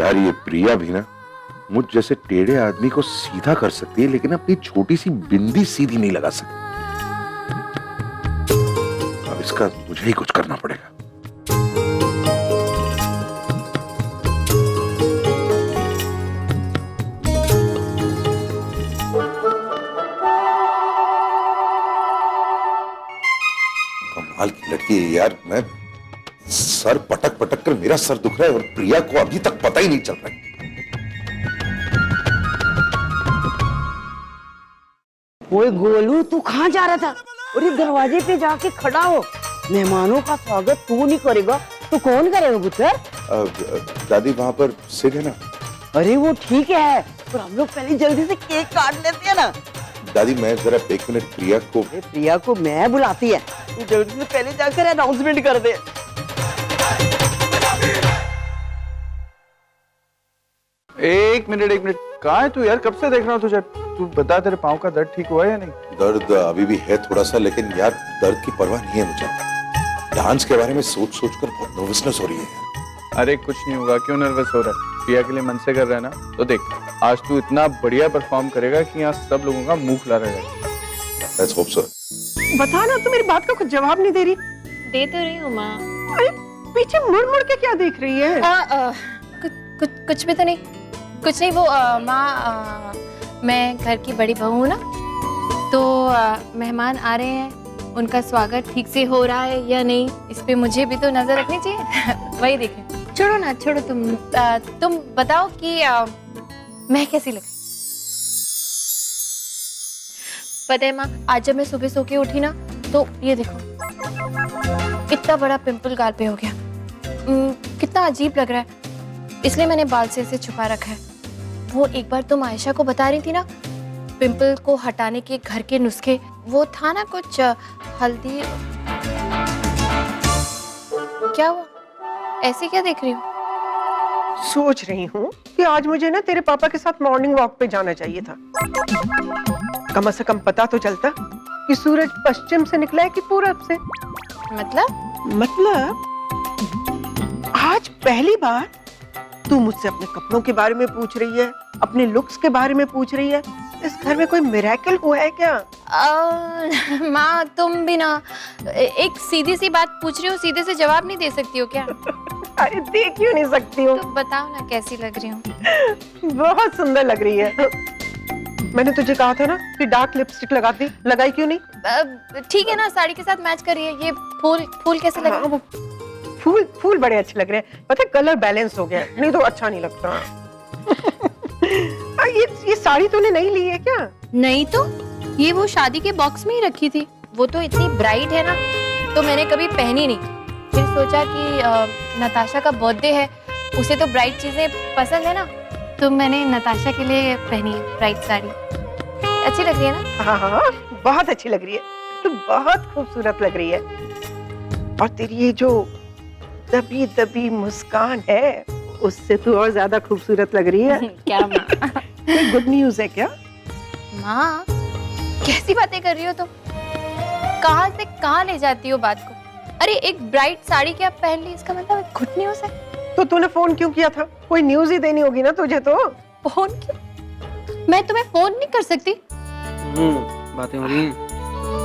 यार ये प्रिया भी ना मुझ जैसे टेढ़े आदमी को सीधा कर सकती है, लेकिन अपनी छोटी सी बिंदी सीधी नहीं लगा सकती। अब इसका मुझे ही कुछ करना पड़ेगा। कमाल की लड़की है यार। मैं सर पटक पटक कर मेरा सर दुख रहा है और प्रिया को अभी तक पता ही नहीं चल रहा है। ओए गोलू, तू कहाँ जा रहा था? अरे दरवाजे पे जाके खड़ा हो। मेहमानों का स्वागत तू नहीं करेगा तो कौन करेगा पुत्र? दादी वहां पर सिर है ना? अरे वो ठीक है, पर हम लोग पहले जल्दी से केक काट लेते हैं ना। दादी मैं जरा एक मिनट प्रिया को। प्रिया को मैं बुलाती है, तू जल्दी से पहले जाकर अनाउंसमेंट कर दे। एक मिनट कहाँ है तू यार? कब से देख रहा हूँ तुझे। तू बता, तेरे पाँव का दर्द ठीक हुआ है या नहीं? दर्द अभी भी है थोड़ा सा, लेकिन यार दर्द की परवाह नहीं है मुझे। डांस के बारे में सोच सोच कर बहुत नर्वसनेस हो रही है। अरे कुछ नहीं होगा, क्यों नर्वस हो रहा है? प्रिया के लिए मन से कर रहा है ना, तो देख आज तू इतना बढ़िया परफॉर्म करेगा कि यहाँ सब लोगों का मुंह खुला रहेगा। Let's hope so. बता ना, तू मेरी बात का कुछ जवाब नहीं दे रही। दे तो रही हूँ माँ। अरे पीछे मुड़ मुड़ के क्या देख रही है? कुछ भी तो नहीं, कुछ नहीं। वो माँ, मैं घर की बड़ी बहू हूँ ना, तो मेहमान आ रहे हैं, उनका स्वागत ठीक से हो रहा है या नहीं, इस पे मुझे भी तो नजर रखनी चाहिए। वही देखें। छोड़ो ना, छोड़ो। तुम बताओ कि मैं कैसी लग रही? पता है माँ, आज जब मैं सुबह सो के उठी ना, तो ये देखो कितना बड़ा पिंपल गाल पे हो गया। कितना अजीब लग रहा है, इसलिए मैंने बाल से इसे छुपा रखा है। वो एक बार तुम आयशा को बता रही थी ना, पिंपल को हटाने के घर के नुस्खे, वो था ना कुछ हल्दी। क्या हुआ, ऐसे क्या देख रही हो? सोच रही हूँ कि आज मुझे ना तेरे पापा के साथ मॉर्निंग वॉक पे जाना चाहिए था। कम से कम पता तो चलता कि सूरज पश्चिम से निकला है कि पूरब से। मतलब आज पहली बार तू मुझसे अपने कपड़ों के बारे में पूछ रही है, अपने लुक्स के बारे में पूछ रही है। इस घर में कोई मिरेकल हुआ है क्या? माँ तुम भी ना एक सीधी सी बात पूछ रही हो, सीधे से जवाब नहीं दे सकती हो क्या? अरे दे क्यों नहीं सकती हूँ? तो बताओ ना कैसी लग रही हूँ? बहुत सुंदर लग रही है। मैंने तुझे कहा था ना कि डार्क लिपस्टिक लगाती, लगाई क्यों नहीं? ठीक है ना, साड़ी के साथ मैच कर रही है। ये फूल कैसे लग रहा है? फूल बड़े अच्छे लग रहे हैं। पता है कलर बैलेंस हो गया, नहीं तो अच्छा नहीं लगता। ये साड़ी तूने नहीं ली है क्या? नहीं तो ये वो शादी के बॉक्स में ही रखी थी। वो तो इतनी ब्राइट है ना, तो मैंने कभी पहनी नहीं। फिर सोचा कि नताशा का बर्थडे है, उसे तो ब्राइट चीजें पसंद है ना, तो मैंने नताशा के लिए पहनी है ब्राइट साड़ी। अच्छी लग रही है ना? हाँ, बहुत अच्छी लग रही है। तू बहुत खूबसूरत लग रही है। और तेरी ये जो दबी दबी मुस्कान है, उससे तू और ज्यादा खूबसूरत लग रही है। क्या माँ? कोई गुड न्यूज है क्या? माँ कैसी बातें कर रही हो तुम? कहाँ से कहाँ ले जाती हो बात को? अरे एक ब्राइट साड़ी क्या पहन ली, इसका मतलब गुड न्यूज है? तो तूने फोन क्यों किया था? कोई न्यूज ही देनी होगी ना तुझे तो। फोन क्यों? मैं तुम्हें फोन नहीं कर सकती। बातें हो रही हैं।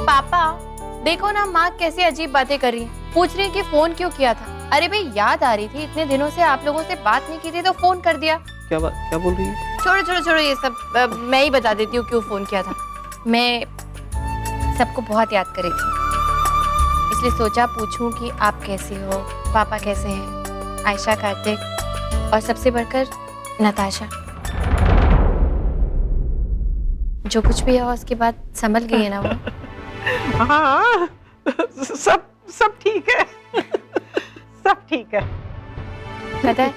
पापा देखो ना, माँ कैसी अजीब बातें कर रही है। पूछ रही है कि फोन क्यों किया था। अरे भाई याद आ रही थी, इतने दिनों से आप लोगों से बात नहीं की थी तो फोन कर दिया। क्या बोल रही है? छोड़ो ये सब, मैं ही बता देती हूँ क्यों फोन किया था। मैं सबको बहुत याद कर रही थी, इसलिए सोचा पूछूं कि आप कैसे हो, पापा कैसे हैं, आयशा, कार्तिक और सबसे बढ़कर नताशा। जो कुछ भी है उसके बाद संभल गई है ना वो? हाँ, सब ठीक है। सब ठीक है। पता है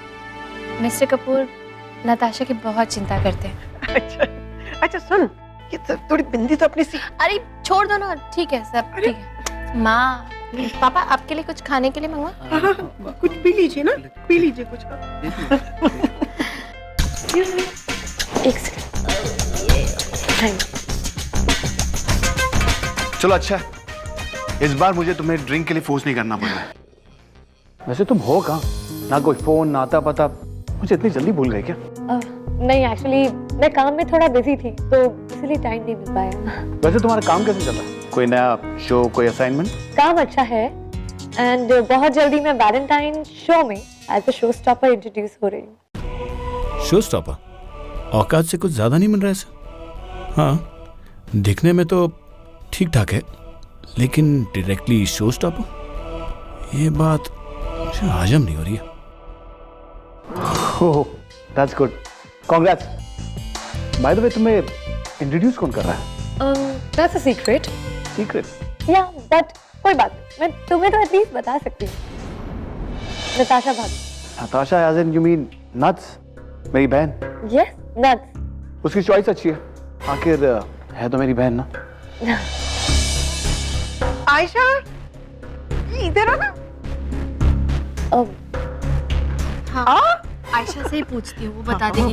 मिस्टर कपूर नताशा की बहुत चिंता करते हैं। अच्छा सुन, ये थोड़ी बिंदी तो अपनी सी। अरे छोड़ दो ना, ठीक है सब ठीक है। माँ पापा आपके लिए कुछ खाने के लिए मंगवा? हाँ, कुछ पी लीजिए ना, पी लीजिए कुछ। एक सेकंड। चलो अच्छा, इस बार मुझे तुम्हें ड्रिंक के लिए फोर्स नहीं करना पड़ रहा है। वैसे तुम हो कहाँ? ना कोई फोन, ना आता पता, मुझे इतनी जल्दी भूल गए क्या? नहीं, एक्चुअली मैं काम में थोड़ा बिजी थी तो इसलिए टाइम नहीं मिल पाया। वैसे तुम्हारा काम कैसे चल रहा है? कोई नया शो, कोई असाइनमेंट? काम अच्छा है एंड बहुत जल्दी मैं वैलेंटाइन शो में as a show stopper introduce हो रही हूँ। Show stopper? औकात से कुछ ज्यादा नहीं मिल रहा है सर? हाँ, दिखने में तो ठीक ठाक है, लेकिन डायरेक्टली शो स्टॉपर, ये बात मुझे हजम नहीं हो रही है। Oh, that's good, congrats. By the way, तुम्हें इंट्रोड्यूस कौन कर रहा है? That's a secret. सीक्रेट? या बट कोई बात नहीं, मैं तुम्हें तो एटलीस्ट बता सकती हूँ। नताशा भाभी। Natasha as in you mean nuts? मेरी बहन? Yes, nuts. उसकी चॉइस अच्छी है, आखिर है तो मेरी बहन ना। आयशा, ये इधर आ ना। हाँ, आयशा से ही पूछती हूँ, वो बता देगी।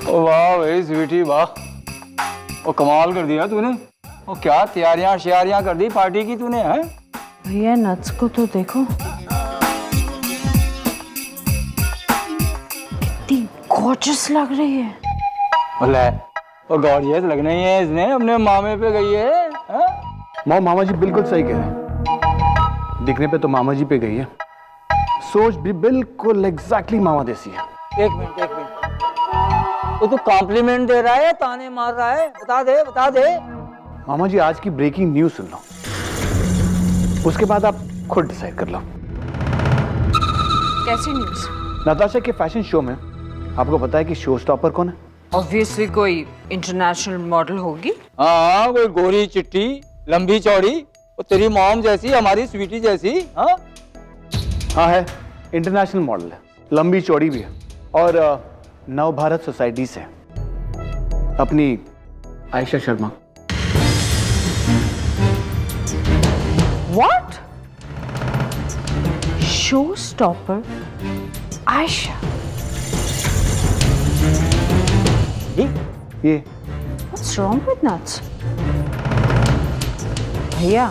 वाह भाई स्वीटी, वाह, और कमाल कर दिया तूने। और क्या तैयारियां श्यारियां कर दी पार्टी की तूने, हैं? भैया नट्स को तो देखो, कितनी गॉर्जियस लग रही है। बोले और गॉर्जियस लगना ही है इसने, अपने मामे पे गई है, हैं? मामा जी बिल्कुल सही कह रहे हैं, दिखने पे तो मामा जी पे गई है, सोच भी बिल्कुल एग्जैक्टली मामा जैसी है। एक मिनट, वो तो कॉम्प्लीमेंट दे रहा है या ताने मार रहा है? बता दे। मामा जी, आज की ब्रेकिंग न्यूज सुन लो, उसके बाद आप खुद डिसाइड कर लो। कैसी न्यूज? नताशा के फैशन शो में आपको पता है कि शो स्टॉपर कौन है? ऑब्वियसली कोई इंटरनेशनल मॉडल होगी। हाँ, कोई गोरी चिट्टी लंबी चौड़ी, वो तेरी मॉम जैसी, हमारी स्वीटी जैसी। हाँ है, इंटरनेशनल मॉडल है, लंबी चौड़ी भी है, और नव भारत सोसाइटी से अपनी Ayesha Sharma. What? Showstopper? Aisha? ये What's wrong with nuts? भैया,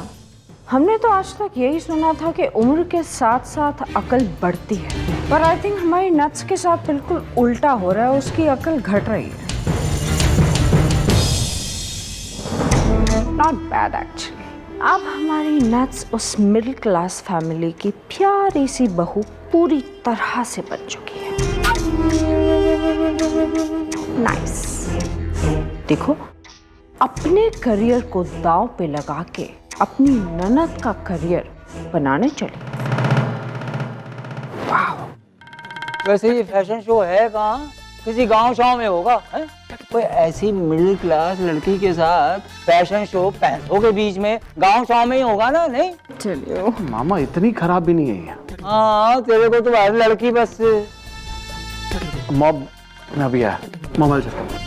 हमने तो आज तक यही सुना था कि उम्र के साथ साथ अकल बढ़ती है, पर आई थिंक हमारी नट्स के साथ बिल्कुल उल्टा हो रहा है, उसकी अकल घट रही है। Not bad actually. अब हमारी नट्स उस मिडिल क्लास फैमिली की प्यारी सी बहू पूरी तरह से बन चुकी है। नाइस। देखो, अपने करियर को दांव पे लगा के अपनी ननद का करियर बनाने चली। वाह। वैसे ये फैशन शो है कहाँ? किसी गांव शाव में होगा, है? कोई ऐसी मिडिल क्लास लड़की के साथ फैशन शो पैसों के बीच में गांव शाव में ही होगा ना, नहीं? चलिए। मामा इतनी खराब भी नहीं है ये। हाँ, तेरे को तो हर लड़की बस। मॉब मैं अभी आया, मोबाइल चलता हूँ।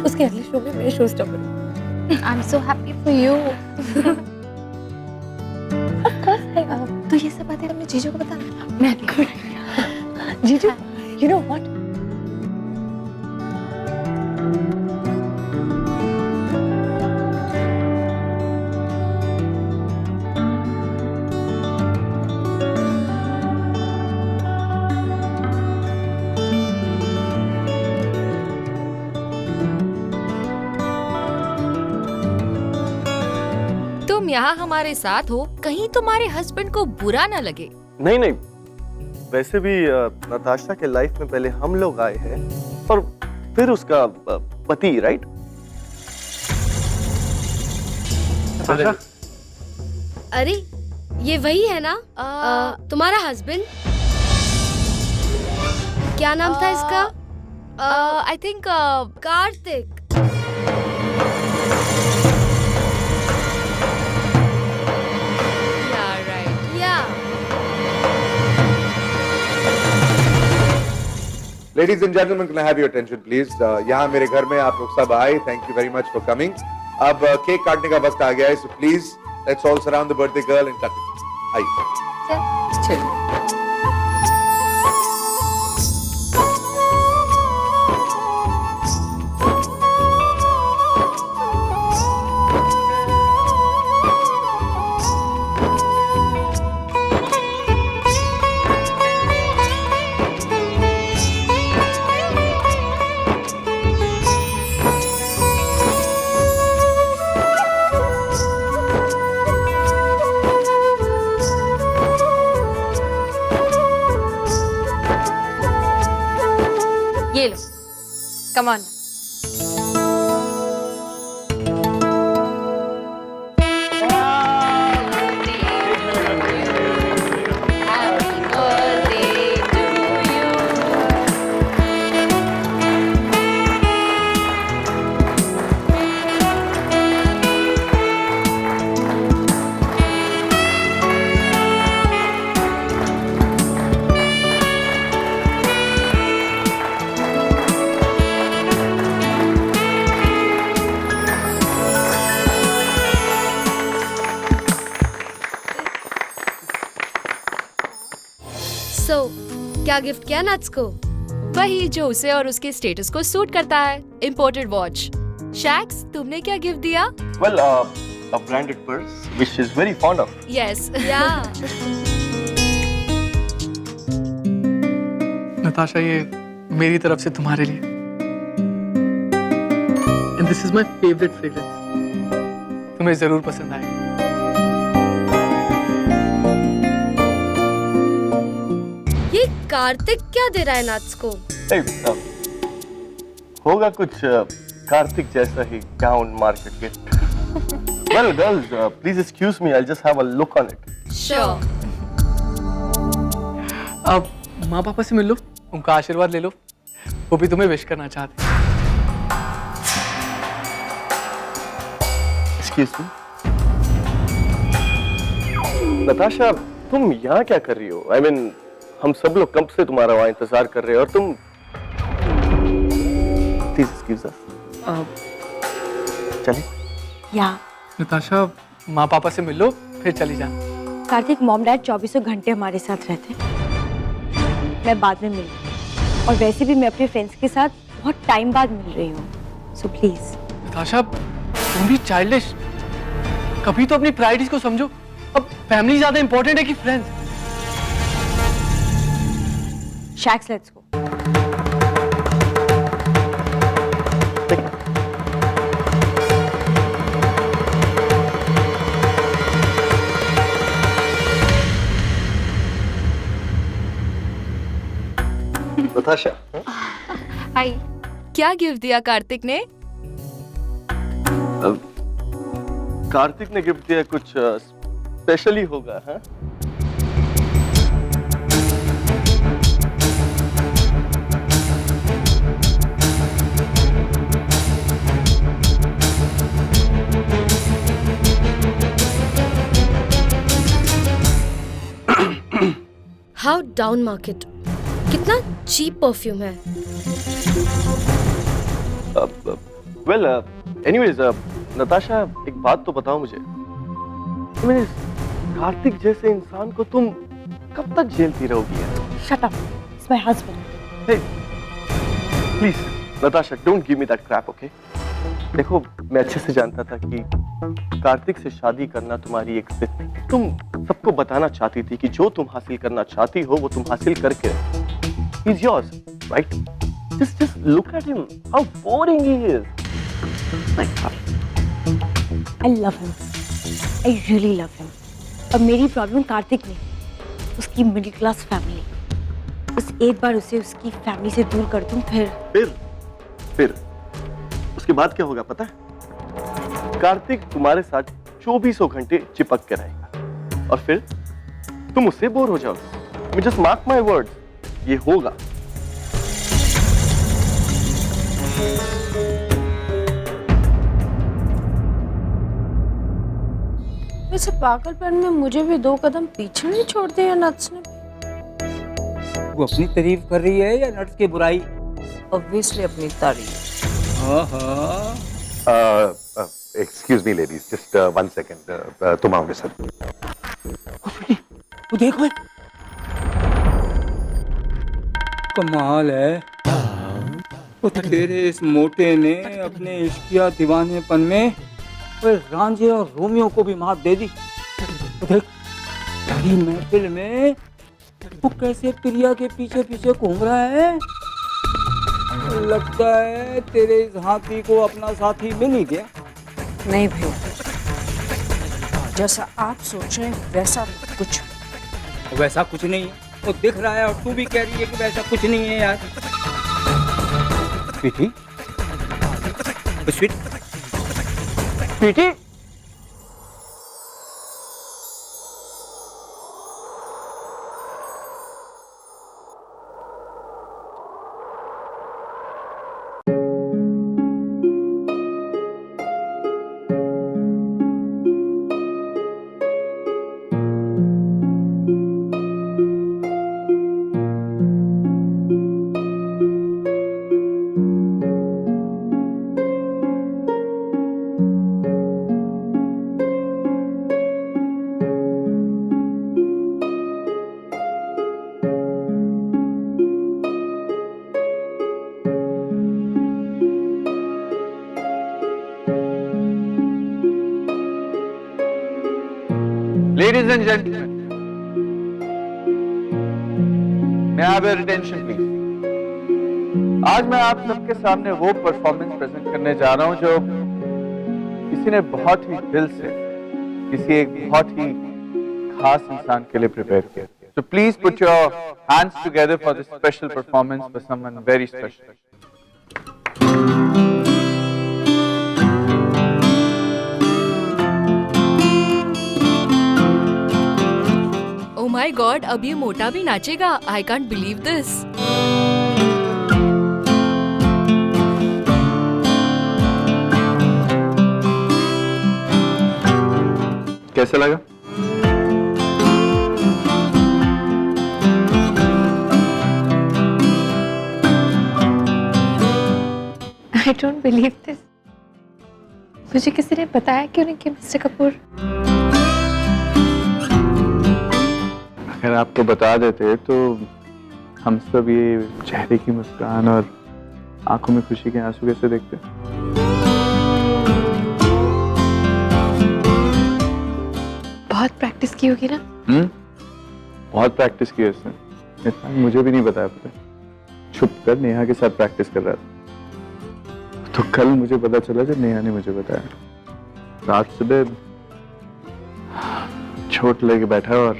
उसके अगले शो में मेरे show stopper. I am so happy for you. तो ये सब बातें अपने जीजू को बताना। मैं जीजू, यू नो व्हाट? तुम यहाँ हमारे साथ हो, कहीं तुम्हारे हस्बैंड को बुरा ना लगे। नहीं नहीं, वैसे भी नताशा के लाइफ में पहले हम लोग आए हैं और फिर उसका पति, राइट? अरे ये वही है ना तुम्हारा हस्बैंड? क्या नाम था इसका? I think Kartik. Ladies and gentlemen, can I have your attention, please? यहाँ मेरे घर में आप लोग सब आए. Thank you very much for coming. अब केक काटने का वक्त आ गया है, so please let's all surround the birthday girl and cut it. आइए. चलिए. ये लो, कम ऑन. So, क्या गिफ्ट किया नट्स को? वही जो उसे और उसके स्टेटस को सूट करता है. Imported watch. शैक्स, तुमने क्या गिफ्ट दिया? Well, a branded purse, which she's very fond of. Yes. Yeah. Natasha, ये मेरी तरफ से तुम्हारे लिए. And this is my favorite fragrance. तुम्हें जरूर पसंद आएगा. ये कार्तिक क्या दे रहा है नट्स को? Hey, होगा कुछ कार्तिक जैसा ही gown market gift. Well, girls, please excuse me. I'll just have a look on it. Sure. अब माँ पापा से मिल लो, उनका आशीर्वाद ले लो. वो भी तुम्हें विश करना चाहते हैं. Excuse me. नताशा, तुम यहाँ क्या कर रही हो? I mean, हम सब लोग कब से तुम्हारा वहाँ इंतजार कर रहे हैं और तुम Please excuse us. चलिए. या नताशा, माँ पापा से मिल लो, फिर चली जा. कार्तिक, मॉम डैड 24 घंटे हमारे साथ रहते हैं. मैं बाद में मिलूँ. और वैसे भी मैं अपने फ्रेंड्स के साथ बहुत टाइम बाद मिल रही हूँ. So please. नताशा, तुम भी चाइल्डिश. कभी तो अपनी प्रायोरिटीज को समझो. अब फैमिली ज्यादा इंपॉर्टेंट है कि फ्रेंड्स? शैक्स, लेट्स गो. Natasha, hi. क्या गिफ्ट दिया कार्तिक ने? कार्तिक ने गिफ्ट दिया कुछ स्पेशल ही होगा. हाँ? How down market. कितना चीप परफ्यूम है. Well, anyways, नताशा, एक बात तो बताओ मुझे. इस कार्तिक जैसे इंसान को तुम कब तक झेलती रहोगी यार? Shut up. It's my husband. Hey, please, Natasha, don't give me that crap, okay? देखो, मैं अच्छे से जानता था कि कार्तिक से शादी करना तुम्हारी एक जिद थी. तुम सबको बताना चाहती थी कि जो तुम हासिल करना चाहती हो वो तुम हासिल करके रहो. He's yours, right? Just look at him. How boring he is. My God. I love him. I really love him. और मेरी प्रॉब्लम कार्तिक नहीं, उसकी मिडिल क्लास फैमिली. बस एक बार उसे उसकी फैमिली से दूर कर दूं, फिर उसके बाद क्या होगा पता है? कार्तिक तुम्हारे साथ 24 घंटे चिपक के रहेगा और फिर तुम उससे बोर हो जाओगे. Just mark my words. ये होगा. वैसे पागलपन में मुझे भी 2 कदम पीछे नहीं छोड़ दिया नट्स ने. वो अपनी तारीफ कर रही है या नट्स की बुराई? ऑब्वियसली अपनी तारीफ। Excuse me ladies, just 1 second, तुम आओगे सर। वो देख भाई, कमाल है। वो तेरे इस मोटे ने अपने इश्किया दीवानेपन में रांझे और रोमियो को भी मात दे दी। वो देख, ये महफिल में वो कैसे प्रिया के पीछे पीछे घूम रहा है। लगता है तेरे इस हाथी को अपना साथी मिल ही गया। नहीं भाई, जैसा आप सोच रहे हैं वैसा कुछ। वैसा कुछ नहीं है, वो दिख रहा है और तू भी कह रही है कि वैसा कुछ नहीं है यार। Sweety, Sweety, Ladies and gentlemen, may I have your attention please? आज मैं आप सबके सामने वो परफॉर्मेंस प्रेजेंट करने जा रहा हूं जो किसी ने बहुत ही दिल से किसी एक बहुत ही खास इंसान के लिए प्रिपेयर किया। So please put your hands together for this special performance for someone very special. Oh my God, अब ये मोटा भी नाचेगा। I can't believe this. कैसा लगा? I don't believe this. मुझे किसी ने बताया क्यों नहीं कि मिस्टर कपूर? अगर आपको बता देते तो हम सब ये चेहरे की मुस्कान और आंखों में खुशी के आंसू कैसे देखते? बहुत प्रैक्टिस की होगी ना? बहुत प्रैक्टिस की है इसने। इतना मुझे भी नहीं बताया, पता छुप कर नेहा के साथ प्रैक्टिस कर रहा था। तो कल मुझे पता चला जब नेहा ने मुझे बताया। रात सुबह चोट लेके बैठा और